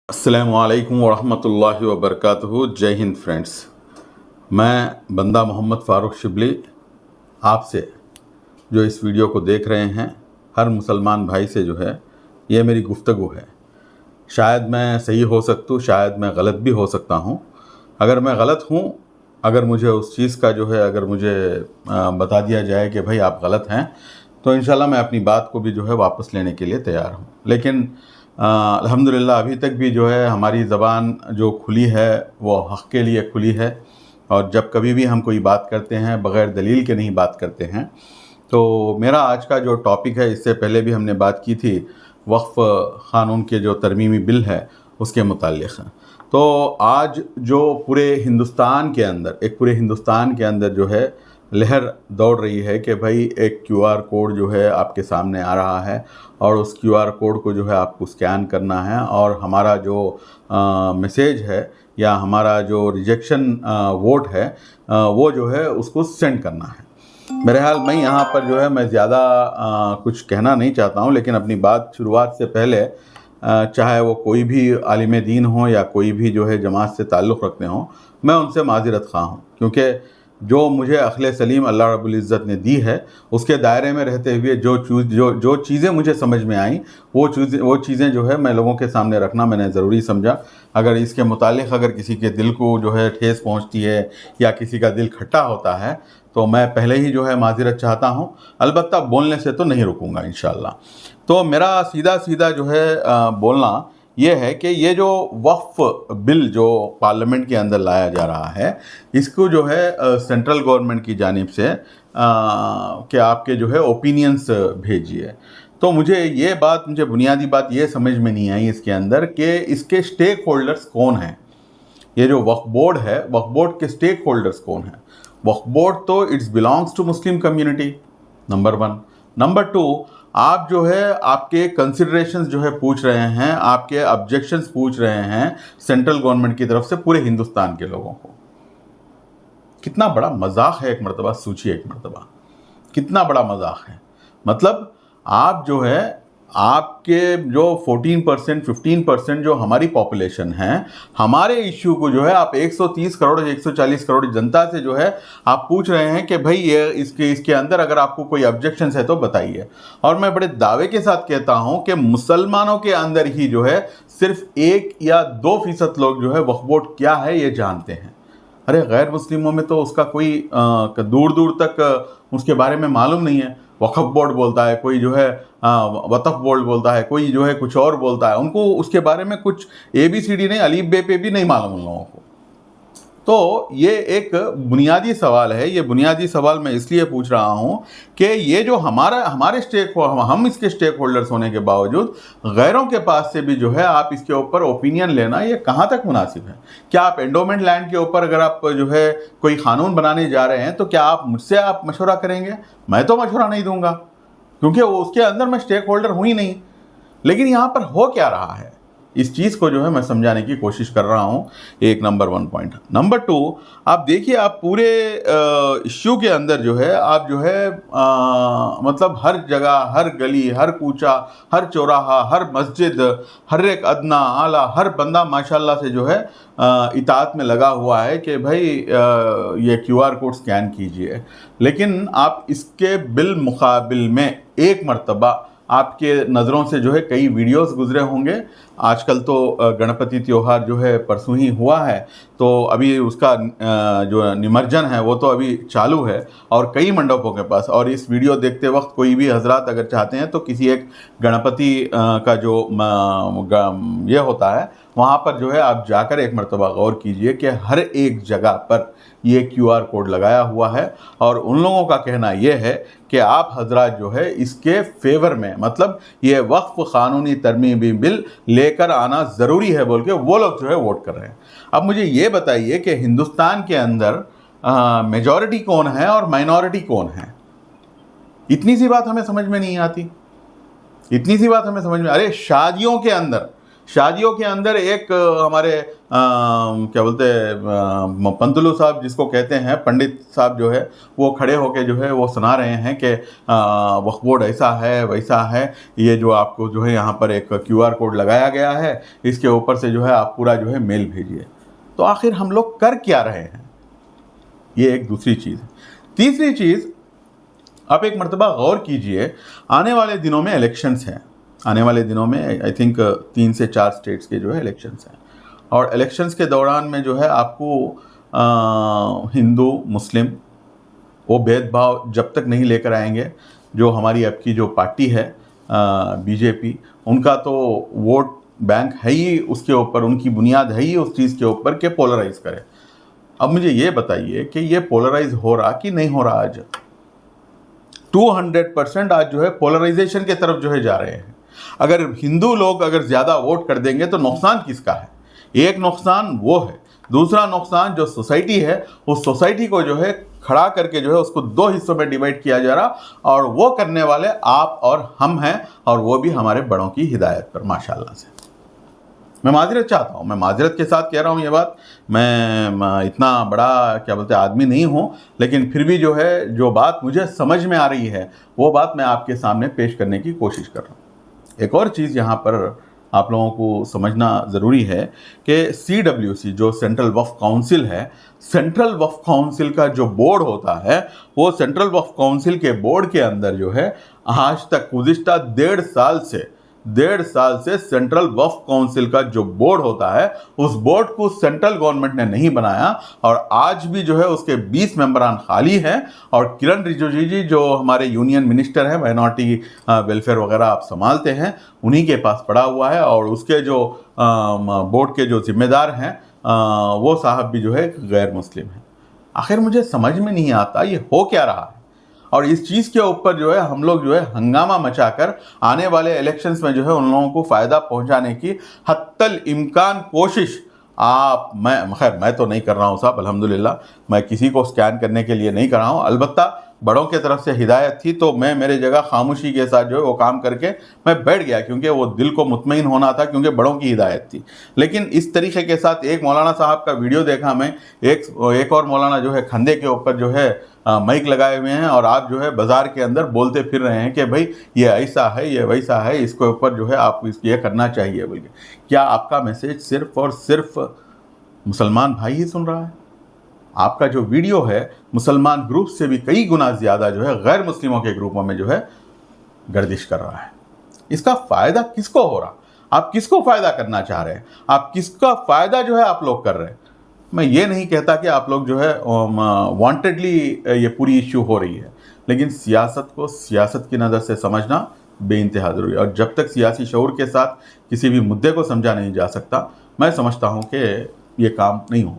अस्सलामुअलैकुम वरहमतुल्लाहि वबरकातुहू। जय हिंद फ्रेंड्स। मैं बंदा मोहम्मद फ़ारूक शिबली आपसे जो इस वीडियो को देख रहे हैं, हर मुसलमान भाई से जो है ये मेरी गुफ्तगू है। शायद मैं सही हो सकूँ, शायद मैं गलत भी हो सकता हूँ। अगर मैं गलत हूँ, अगर मुझे उस चीज़ का जो है अगर मुझे बता दिया जाए कि भाई आप गलत हैं, तो इंशाल्लाह मैं अपनी बात को भी जो है वापस लेने के लिए तैयार हूँ। लेकिन अल्हम्दुलिल्लाह अभी तक भी जो है हमारी ज़बान जो खुली है वो हक़ के लिए खुली है, और जब कभी भी हम कोई बात करते हैं बग़ैर दलील के नहीं बात करते हैं। तो मेरा आज का जो टॉपिक है, इससे पहले भी हमने बात की थी वक्फ़ क़ानून के जो तरमीमी बिल है उसके मुताल्लिक़। तो आज जो पूरे हिंदुस्तान के अंदर जो है लहर दौड़ रही है कि भाई एक क्यूआर कोड जो है आपके सामने आ रहा है, और उस क्यूआर कोड को जो है आपको स्कैन करना है, और हमारा जो मैसेज है या हमारा जो रिजेक्शन वोट है वो जो है उसको सेंड करना है। बहरहाल मैं यहाँ पर जो है मैं ज़्यादा कुछ कहना नहीं चाहता हूँ, लेकिन अपनी बात शुरुआत से पहले चाहे वो कोई भी आलिम दीन हो या कोई भी जो है जमात से ताल्लुक़ रखते हों, मैं उनसे माज़रत ख़्वाह हूँ, क्योंकि जो मुझे अक़ल सलीम अल्लाह रब्बुल इज़्ज़त ने दी है उसके दायरे में रहते हुए जो चीज़ें मुझे समझ में आईं वो चीज़ें जो है मैं लोगों के सामने रखना मैंने ज़रूरी समझा। अगर इसके मुतालिक अगर किसी के दिल को जो है ठेस पहुंचती है या किसी का दिल खट्टा होता है, तो मैं पहले ही जो है माज़रत चाहता हूं। अलबत्ता बोलने से तो नहीं रुकूंगा इंशाअल्लाह। तो मेरा सीधा जो है बोलना ये है कि ये जो वक्फ़ बिल जो पार्लियामेंट के अंदर लाया जा रहा है, इसको जो है सेंट्रल गवर्नमेंट की जानिब से कि आपके जो है ओपिनियंस भेजिए। तो मुझे बुनियादी बात ये समझ में नहीं आई इसके अंदर कि इसके स्टेक होल्डर्स कौन हैं। ये जो वक्फ़ बोर्ड है, वक्फ़ बोर्ड के स्टेक होल्डर्स कौन हैं? वक्फ़ बोर्ड तो it's belongs to Muslim community, number 1। Number 2, आप जो है आपके कंसिडरेशंस जो है पूछ रहे हैं, आपके ऑब्जेक्शंस पूछ रहे हैं सेंट्रल गवर्नमेंट की तरफ से पूरे हिंदुस्तान के लोगों को। कितना बड़ा मजाक है, एक मरतबा सोचिए, एक मरतबा कितना बड़ा मजाक है। मतलब आप जो है आपके जो 14% 15% जो हमारी पॉपुलेशन है, हमारे इश्यू को जो है आप 130 करोड़ 140 करोड़ जनता से जो है आप पूछ रहे हैं कि भाई ये इसके अंदर अगर आपको कोई ऑब्जेक्शन है तो बताइए। और मैं बड़े दावे के साथ कहता हूं कि मुसलमानों के अंदर ही जो है सिर्फ 1 या 2% लोग जो है वक्फ़ बोर्ड क्या है ये जानते हैं। अरे गैर मुस्लिमों में तो उसका कोई दूर दूर तक उसके बारे में मालूम नहीं है। वक्फ़ बोर्ड बोलता है, कोई जो है वक़्फ़ बोर्ड बोलता है, कोई जो है कुछ और बोलता है, उनको उसके बारे में कुछ ABCD नहीं, अलीफ बे पे भी नहीं मालूम उन लोगों को। तो ये एक बुनियादी सवाल है। ये बुनियादी सवाल मैं इसलिए पूछ रहा हूँ कि ये जो हम इसके स्टेक होल्डर्स होने के बावजूद गैरों के पास से भी जो है आप इसके ऊपर ओपिनियन लेना, ये कहाँ तक मुनासिब है? क्या आप एंडोमेंट लैंड के ऊपर अगर आप जो है कोई कानून बनाने जा रहे हैं तो क्या आप मुझसे आप मशवरा करेंगे? मैं तो मशवरा नहीं दूंगा, क्योंकि वो उसके अंदर मैं स्टेक होल्डर हूँ ही नहीं। लेकिन यहाँ पर हो क्या रहा है, इस चीज़ को जो है मैं समझाने की कोशिश कर रहा हूँ। एक नंबर 1 पॉइंट। नंबर 2, आप देखिए, आप पूरे इश्यू के अंदर जो है आप जो है मतलब हर जगह, हर गली, हर कूचा, हर चौराहा, हर मस्जिद, हर एक अदना आला, हर बंदा माशाल्लाह से जो है इताअत में लगा हुआ है कि भाई ये QR कोड स्कैन कीजिए। लेकिन आप इसके बिल मुकाबिल में एक मरतबा आपके नज़रों से जो है कई वीडियोस गुजरे होंगे। आजकल तो गणपति त्यौहार जो है परसों ही हुआ है, तो अभी उसका जो निमज्जन है वो तो अभी चालू है और कई मंडपों के पास। और इस वीडियो देखते वक्त कोई भी हजरात अगर चाहते हैं तो किसी एक गणपति का जो ये होता है वहाँ पर जो है आप जाकर एक मरतबा गौर कीजिए कि हर एक जगह पर ये QR कोड लगाया हुआ है। और उन लोगों का कहना यह है कि आप हजरात जो है इसके फेवर में, मतलब ये वक्फ़ क़ानूनी तरमीमी बिल लेकर आना ज़रूरी है बोल के वो लोग जो है वोट कर रहे हैं। अब मुझे ये बताइए कि हिंदुस्तान के अंदर मेजॉरिटी कौन है और माइनॉरिटी कौन है? इतनी सी बात हमें समझ में नहीं आती, इतनी सी बात हमें समझ में। अरे शादियों के अंदर एक हमारे क्या बोलते हैं पंतलू साहब जिसको कहते हैं, पंडित साहब जो है वो खड़े होके जो है वो सुना रहे हैं कि वक्फ बोर्ड ऐसा है वैसा है, ये जो आपको जो है यहाँ पर एक QR कोड लगाया गया है, इसके ऊपर से जो है आप पूरा जो है मेल भेजिए। तो आखिर हम लोग कर क्या रहे हैं, ये एक दूसरी चीज़ है। तीसरी चीज़, आप एक मर्तबा गौर कीजिए, आने वाले दिनों में इलेक्शंस हैं, आने वाले दिनों में आई थिंक 3 से 4 स्टेट्स के जो है इलेक्शंस हैं, और इलेक्शंस के दौरान में जो है आपको हिंदू मुस्लिम वो भेदभाव जब तक नहीं लेकर आएंगे, जो हमारी अब की जो पार्टी है BJP, उनका तो वोट बैंक है ही उसके ऊपर, उनकी बुनियाद है ही उस चीज़ के ऊपर कि पोलराइज करे। अब मुझे ये बताइए कि ये पोलराइज हो रहा कि नहीं हो रहा? आज 200% आज जो है पोलराइजेशन के तरफ जो है जा रहे हैं। अगर हिंदू लोग अगर ज़्यादा वोट कर देंगे तो नुकसान किसका है? एक नुकसान वो है, दूसरा नुकसान जो सोसाइटी है, उस सोसाइटी को जो है खड़ा करके जो है उसको 2 हिस्सों में डिवाइड किया जा रहा, और वो करने वाले आप और हम हैं, और वो भी हमारे बड़ों की हिदायत पर माशाल्लाह से। मैं माजरत चाहता हूँ, मैं माजरत के साथ कह रहा हूँ ये बात, मैं इतना बड़ा क्या बोलते हैं आदमी नहीं हूँ, लेकिन फिर भी जो है जो बात मुझे समझ में आ रही है वो बात मैं आपके सामने पेश करने की कोशिश कर रहा हूँ। एक और चीज़ यहाँ पर आप लोगों को समझना ज़रूरी है कि CWC जो सेंट्रल वक्फ काउंसिल है, सेंट्रल वक्फ काउंसिल का जो बोर्ड होता है, वो सेंट्रल वक्फ काउंसिल के बोर्ड के अंदर जो है आज तक गुज़िश्ता 1.5 साल से सेंट्रल वक्फ काउंसिल का जो बोर्ड होता है, उस बोर्ड को सेंट्रल गवर्नमेंट ने नहीं बनाया, और आज भी जो है उसके 20 मेंबरान खाली हैं, और किरण रिजिजू जी जो हमारे यूनियन मिनिस्टर हैं, माइनॉरिटी वेलफेयर वगैरह आप संभालते हैं, उन्हीं के पास पड़ा हुआ है, और उसके जो बोर्ड के जो जिम्मेदार हैं वो साहब भी जो है गैर मुस्लिम हैं। आखिर मुझे समझ में नहीं आता ये हो क्या रहा है, और इस चीज़ के ऊपर जो है हम लोग जो है हंगामा मचाकर आने वाले इलेक्शंस में जो है उन लोगों को फ़ायदा पहुंचाने की हत्तल इम्कान कोशिश मैं तो नहीं कर रहा हूँ साहब, अल्हम्दुलिल्लाह मैं किसी को स्कैन करने के लिए नहीं कर रहा हूँ। अलबत्ता बड़ों के तरफ से हिदायत थी तो मैं मेरे जगह खामोशी के साथ जो है वो काम करके मैं बैठ गया, क्योंकि वो दिल को मुतमईन होना था, क्योंकि बड़ों की हिदायत थी। लेकिन इस तरीके के साथ एक मौलाना साहब का वीडियो देखा मैं, एक और मौलाना जो है खंदे के ऊपर जो है माइक लगाए हुए हैं, और आप जो है बाज़ार के अंदर बोलते फिर रहे हैं कि भाई ये ऐसा है ये वैसा है, इसके ऊपर जो है आप ये करना चाहिए बोल के। क्या आपका मैसेज सिर्फ़ और सिर्फ मुसलमान भाई ही सुन रहा है? आपका जो वीडियो है मुसलमान ग्रुप से भी कई गुना ज़्यादा जो है गैर मुस्लिमों के ग्रुपों में जो है गर्दिश कर रहा है। इसका फ़ायदा किसको हो रहा? आप किसको फ़ायदा करना चाह रहे हैं? आप किसका फ़ायदा जो है आप लोग कर रहे हैं? मैं ये नहीं कहता कि आप लोग जो है वांटेडली ये पूरी इश्यू हो रही है, लेकिन सियासत को सियासत की नज़र से समझना बेइंतहा ज़रूरी है, और जब तक सियासी शऊर के साथ किसी भी मुद्दे को समझा नहीं जा सकता, मैं समझता हूँ कि ये काम नहीं हो।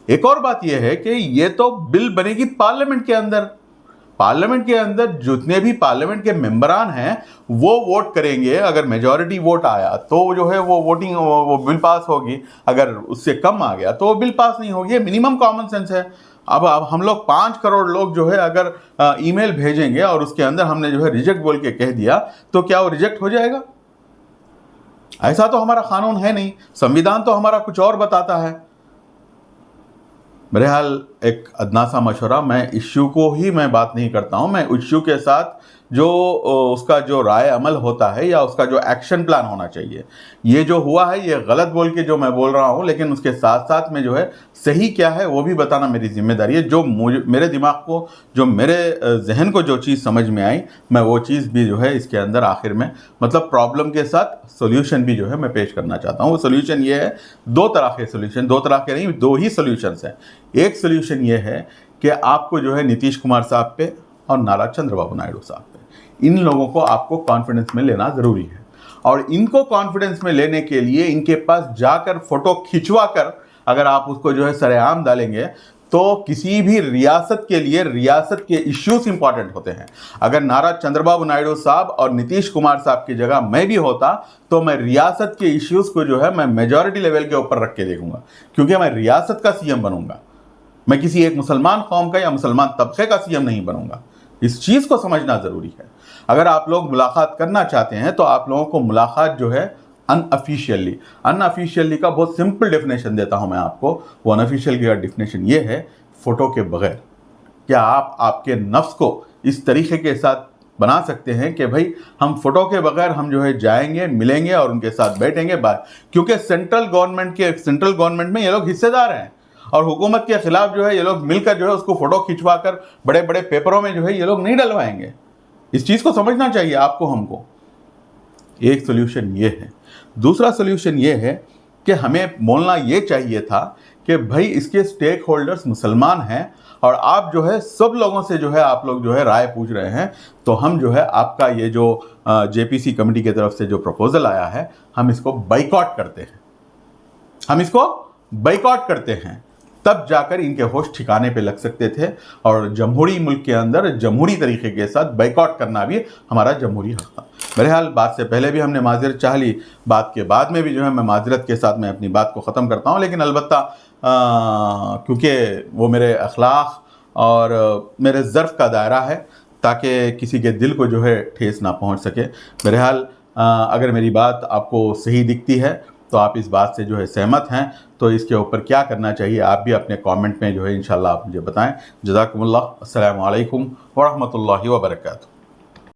एक और बात यह है कि ये तो बिल बनेगी पार्लियामेंट के अंदर जितने भी पार्लियामेंट के मेंबरान हैं वो वोट करेंगे। अगर मेजॉरिटी वोट आया तो जो है वो बिल पास होगी, अगर उससे कम आ गया तो वो बिल पास नहीं होगी। ये मिनिमम कॉमन सेंस है। अब हम लोग 5 करोड़ लोग जो है अगर ईमेल भेजेंगे और उसके अंदर हमने जो है रिजेक्ट बोल के कह दिया, तो क्या वो रिजेक्ट हो जाएगा? ऐसा तो हमारा कानून है नहीं, संविधान तो हमारा कुछ और बताता है। बहरहाल एक अदना सा मशवरा, मैं इश्यू को ही मैं बात नहीं करता हूँ, मैं इश्यू के साथ जो उसका जो राय अमल होता है या उसका जो एक्शन प्लान होना चाहिए, ये जो हुआ है ये गलत बोल के जो मैं बोल रहा हूँ, लेकिन उसके साथ साथ में जो है सही क्या है वो भी बताना मेरी जिम्मेदारी है। जो मेरे दिमाग को, जो मेरे जहन को जो चीज़ समझ में आई, मैं वो चीज़ भी जो है इसके अंदर आखिर में मतलब प्रॉब्लम के साथ सोल्यूशन भी जो है मैं पेश करना चाहता हूँ। वो सोल्यूशन ये है, 2 तरह के सोल्यूशन, 2 तरह के नहीं, 2 ही सोल्यूशंस हैं। एक सोल्यूशन ये है कि आपको जो है नीतीश कुमार साहब पे और नारा चंद्रबाबू नायडू साहब पे, इन लोगों को आपको कॉन्फिडेंस में लेना ज़रूरी है, और इनको कॉन्फिडेंस में लेने के लिए इनके पास जाकर फ़ोटो खिंचवा कर अगर आप उसको जो है सरेआम डालेंगे तो किसी भी रियासत के लिए रियासत के इश्यूज इंपॉर्टेंट होते हैं। अगर नारा चंद्रबाबू नायडू साहब और नीतीश कुमार साहब की जगह मैं भी होता तो मैं रियासत के इश्यूज़ को जो है मैं मेजॉरिटी लेवल के ऊपर रख के देखूंगा, क्योंकि मैं रियासत का सीएम बनूंगा। मैं किसी एक मुसलमान कौम का या मुसलमान तबके का सीएम नहीं बनूंगा। इस चीज़ को समझना ज़रूरी है। अगर आप लोग मुलाकात करना चाहते हैं तो आप लोगों को मुलाकात जो है अनऑफिशियली का बहुत सिंपल डेफिनेशन देता हूं मैं आपको। वो अनऑफिशियल का डेफिनेशन ये है, फ़ोटो के बगैर क्या आप आपके नफ्स को इस तरीके के साथ बना सकते हैं कि भाई हम फ़ोटो के बगैर हम जो है जाएंगे, मिलेंगे और उनके साथ बैठेंगे बात, क्योंकि सेंट्रल गवर्नमेंट में ये लोग हिस्सेदार हैं और हुकूमत के खिलाफ जो है ये लोग मिलकर जो है उसको फ़ोटो खिंचवा कर बड़े बड़े पेपरों में जो है ये लोग नहीं डलवाएंगे। इस चीज़ को समझना चाहिए आपको, हमको। एक सोल्यूशन ये है। दूसरा सोल्यूशन ये है कि हमें बोलना ये चाहिए था कि भाई इसके स्टेक होल्डर्स मुसलमान हैं और आप जो है सब लोगों से जो है आप लोग जो है राय पूछ रहे हैं, तो हम जो है आपका ये जो जेपीसी कमेटी की तरफ से जो प्रपोजल आया है हम इसको बाइकआउट करते हैं। तब जाकर इनके होश ठिकाने पे लग सकते थे और जमहूरी मुल्क के अंदर जमहूरी तरीके के साथ बाइकआउट करना भी हमारा जमहूरी हक था। बहरहाल बात से पहले भी हमने माजरत चाह ली, बात के बाद में भी जो है मैं माजरत के साथ मैं अपनी बात को ख़त्म करता हूँ, लेकिन अलबत्ता क्योंकि वो मेरे अखलाक और मेरे ज़र्फ़ का दायरा है ताकि किसी के दिल को जो है ठेस ना पहुँच सके। बहरहाल अगर मेरी बात आपको सही दिखती है तो आप इस बात से जो है सहमत हैं, तो इसके ऊपर क्या करना चाहिए आप भी अपने कमेंट में जो है इंशाल्लाह आप मुझे बताएं। जज़ाकुमुल्लाह। अस्सलामु अलैकुम व रहमतुल्लाहि व बरकातुहू।